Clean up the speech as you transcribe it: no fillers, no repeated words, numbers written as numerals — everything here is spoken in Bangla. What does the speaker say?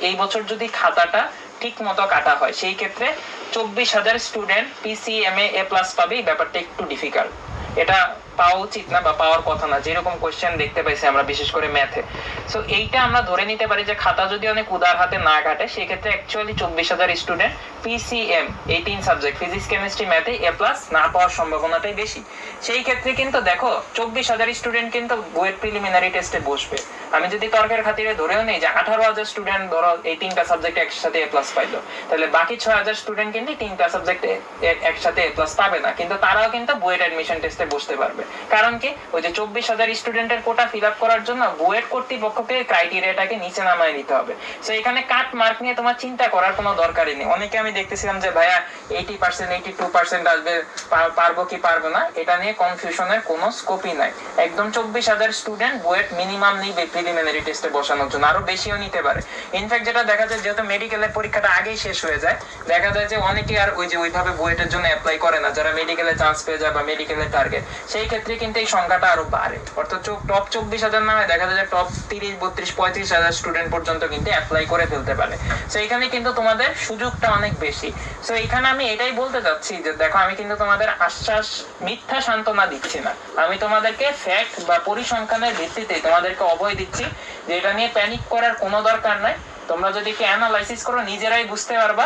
এই বছর যদি খাতাটা ঠিক মতো কাটা হয় সেই ক্ষেত্রে 24,000 স্টুডেন্ট পিসিএমএ এ প্লাস পাবে, এই ব্যাপারটা একটু ডিফিকাল্ট। এটা পাওয়া উচিত না বা পাওয়ার কথা না, যেরকম কোশ্চেন দেখতে পাইছি আমরা বিশেষ করে ম্যাথে। সো এইটা আমরা ধরে নিতে পারি যে খাতা যদি অনেক উদার হাতে না কাটে সেক্ষেত্রে অ্যাকচুয়ালি 24,000 স্টুডেন্ট পিসিএম এই 3 সাবজেক্ট ফিজিক্স কেমিস্ট্রি ম্যাথে এ প্লাস না পাওয়ার সম্ভাবনাটাই বেশি। সেই ক্ষেত্রে কিন্তু দেখো 24,000 স্টুডেন্ট কিন্তু বুয়েট প্রিলিমিনারি টেস্টে বসবে। আমি যদি তর্কের খাতিরে ধরেও নেই যে 18,000 স্টুডেন্ট ধরো এই 3টা সাবজেক্টে একসাথে এ প্লাস পাইলো, তাহলে বাকি 6,000 স্টুডেন্ট কিন্তু 3টা সাবজেক্টে একসাথে এ প্লাস পাবে না, কিন্তু তারাও কিন্তু বুয়েট অ্যাডমিশন টেস্টে বসতে পারবে। কারণ কি, ওই যে 24,000 স্টুডেন্টের কোটা ফিল আপ করার জন্য বুয়েট কর্তৃপক্ষকে ক্রাইটেরিয়াটাকে নিচে নামায় নিতে হবে। সো এখানে কাট মার্ক নিয়ে তোমার চিন্তা করার কোনো দরকারই নেই। অনেকে আমি দেখতেছিলাম যে ভাইয়া 80% 82% আসবে, পারবো কি পারবো না, এটা নিয়ে কনফিউশনের কোনো স্কোপই নাই। একদম 24,000 স্টুডেন্ট বুয়েট মিনিমাম নিবে প্রিলিমিনারি টেস্টে বসানোর জন্য, আরো বেশিও নিতে পারে। ইনফ্যাক্ট যেটা দেখা যায়, যেহেতু মেডিকেলের পরীক্ষাটা আগেই শেষ হয়ে যায়, দেখা যায় যে অনেকে আর ওই যে ওইভাবে বুয়েটের জন্য অ্যাপ্লাই করে না, যারা মেডিকেলে চান্স পেয়ে যায় বা মেডিকেলের টার্গেট, সেই ক্ষেত্রে কিন্তু এই সংখ্যাটা আরো বাড়ে। অর্থাৎ টপ 24,000 নামে দেখা যায় যে টপ 30, 32, 35,000 স্টুডেন্ট পর্যন্ত কিন্তু অ্যাপ্লাই করে ফেলতে পারে। সো এখানে কিন্তু তোমাদের সুযোগটা অনেক বেশি। সো এখানে আমি এটাই বলতে চাচ্ছি যে দেখো, আমি কিন্তু তোমাদের আশ্বাস মিথ্যা সান্ত্বনা দিচ্ছি না, আমি তোমাদেরকে ফ্যাক্ট বা পরিসংখ্যানের ভিত্তিতে তোমাদেরকে অভয় দিচ্ছি যে এটা নিয়ে প্যানিক করার কোনো দরকার নাই। তোমরা যদি কি অ্যানালাইসিস করো নিজেরাই বুঝতে পারবা